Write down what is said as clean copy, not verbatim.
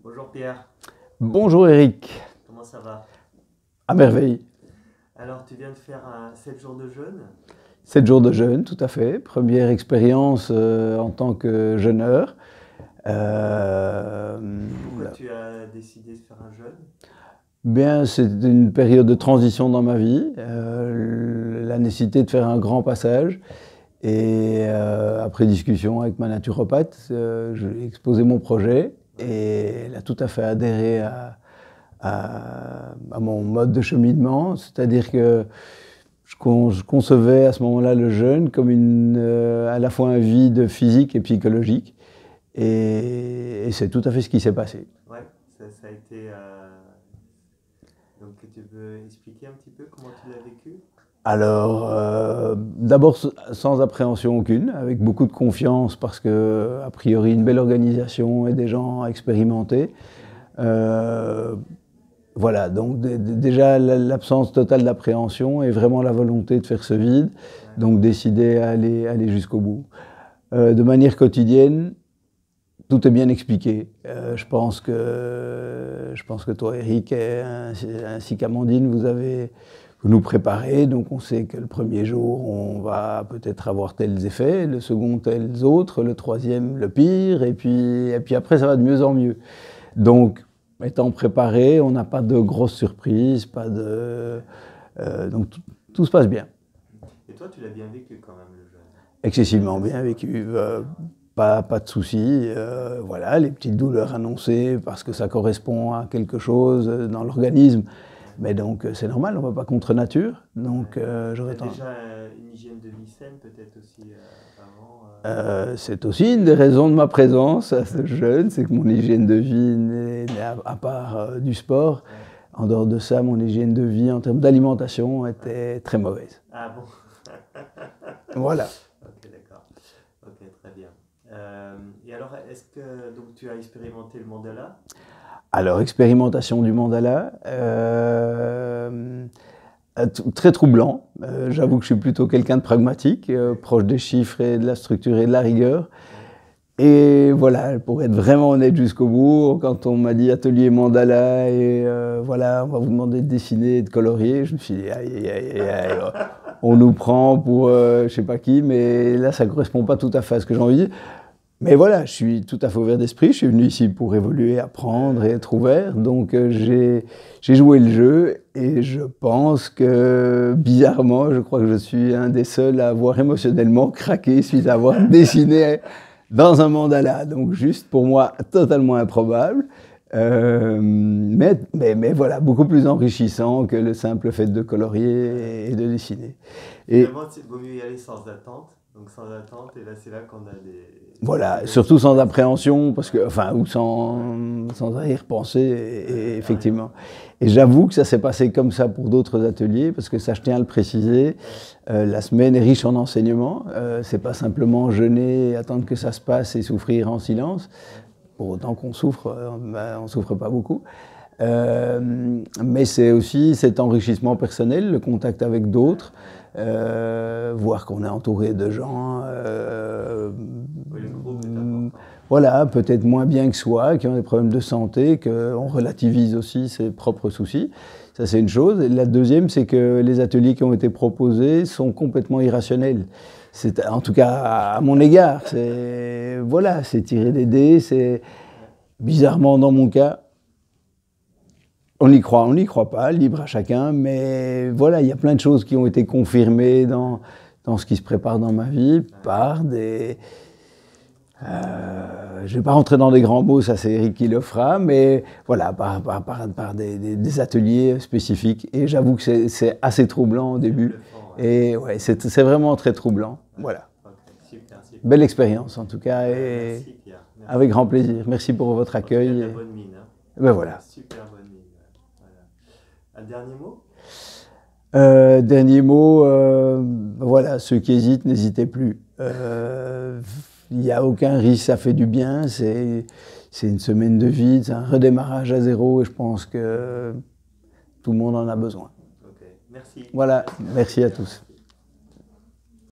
Bonjour Pierre, Bonjour Eric, comment ça va? à merveille. Alors tu viens de faire 7 jours de jeûne. 7 jours de jeûne, tout à fait. Première expérience en tant que jeûneur. Pourquoi tu as décidé de faire un jeûne? Bien, c'est une période de transition dans ma vie, la nécessité de faire un grand passage. Et après discussion avec ma naturopathe, j'ai exposé mon projet et elle a tout à fait adhéré à mon mode de cheminement. C'est-à-dire que je concevais à ce moment-là le jeûne comme à la fois un vide physique et psychologique. Et c'est tout à fait ce qui s'est passé. Ouais, ça a été. Donc tu peux expliquer un petit peu comment tu l'as vécu? Alors, d'abord sans appréhension aucune, avec beaucoup de confiance parce que, a priori, une belle organisation et des gens expérimentés. Voilà, donc déjà l'absence totale d'appréhension et vraiment la volonté de faire ce vide, donc décider à aller jusqu'au bout. De manière quotidienne, tout est bien expliqué. Je pense que toi, Eric, ainsi qu'Amandine, vous nous préparez, donc on sait que le premier jour, on va peut-être avoir tels effets, le second tels autres, le troisième le pire, et puis après ça va de mieux en mieux. Donc, étant préparé, on n'a pas de grosses surprises, donc tout se passe bien. Et toi tu l'as bien vécu quand même le jeûne? Excessivement bien vécu. Pas de soucis, voilà, les petites douleurs annoncées parce que ça correspond à quelque chose dans l'organisme, mais donc c'est normal, on ne va pas contre nature, donc j'aurais T'as tendance. déjà une hygiène de vie saine peut-être aussi avant? C'est aussi une des raisons de ma présence à ce jeûne, c'est que mon hygiène de vie n'est à part du sport. En dehors de ça, mon hygiène de vie en termes d'alimentation était très mauvaise. Ah bon? Voilà. Ok, d'accord. Ok, très bien. Et alors, est-ce que donc tu as expérimenté le mandala? Alors, expérimentation du mandala, très troublant. J'avoue que je suis plutôt quelqu'un de pragmatique, proche des chiffres et de la structure et de la rigueur. Et voilà, pour être vraiment honnête jusqu'au bout, quand on m'a dit atelier mandala et voilà, on va vous demander de dessiner et de colorier, je me suis dit aïe, aïe, aïe, aïe, on nous prend pour je sais pas qui, mais là ça correspond pas tout à fait à ce que j'ai envie. Mais voilà, je suis tout à fait ouvert d'esprit, je suis venu ici pour évoluer, apprendre et être ouvert, donc j'ai joué le jeu et je pense que bizarrement, je crois que je suis un des seuls à avoir émotionnellement craqué suite à avoir dessiné dans un mandala, donc juste pour moi totalement improbable, mais voilà, beaucoup plus enrichissant que le simple fait de colorier et de dessiner. Et Finalement, il vaut mieux y aller sans attente. Donc sans attente, et là c'est là qu'on a voilà, des surtout sans surprises. appréhension, parce que, enfin, ou sans y repenser, et effectivement. Et j'avoue que ça s'est passé comme ça pour d'autres ateliers, parce que ça, je tiens à le préciser, la semaine est riche en enseignements. C'est pas simplement jeûner et attendre que ça se passe et souffrir en silence. Pour autant qu'on souffre, on souffre pas beaucoup. Mais c'est aussi cet enrichissement personnel, le contact avec d'autres, voir qu'on est entouré de gens, Oui, le groupe est important. voilà, peut-être moins bien que soi, qui ont des problèmes de santé, qu'on relativise aussi ses propres soucis. Ça, c'est une chose. Et la deuxième, c'est que les ateliers qui ont été proposés sont complètement irrationnels. En tout cas, à mon égard. Voilà, c'est tirer des dés, c'est bizarrement dans mon cas. On y croit pas, libre à chacun, mais voilà, il y a plein de choses qui ont été confirmées dans ce qui se prépare dans ma vie par des... je ne vais pas rentrer dans des grands mots, ça c'est Eric qui le fera, mais voilà, par des ateliers spécifiques. Et j'avoue que c'est assez troublant au début. Et ouais, c'est vraiment très troublant. Voilà. Okay, super, super. Belle expérience en tout cas, et Merci Pierre. Merci. avec grand plaisir. Merci pour votre accueil. Tu as de la bonne mine. Hein. Ben voilà. Super bonne mine. Voilà. Un dernier mot? Dernier mot, voilà, ceux qui hésitent, n'hésitez plus. Il n'y a aucun risque, ça fait du bien, c'est une semaine de vide, c'est un redémarrage à zéro et je pense que tout le monde en a besoin. Ok, merci. Voilà, merci à tous.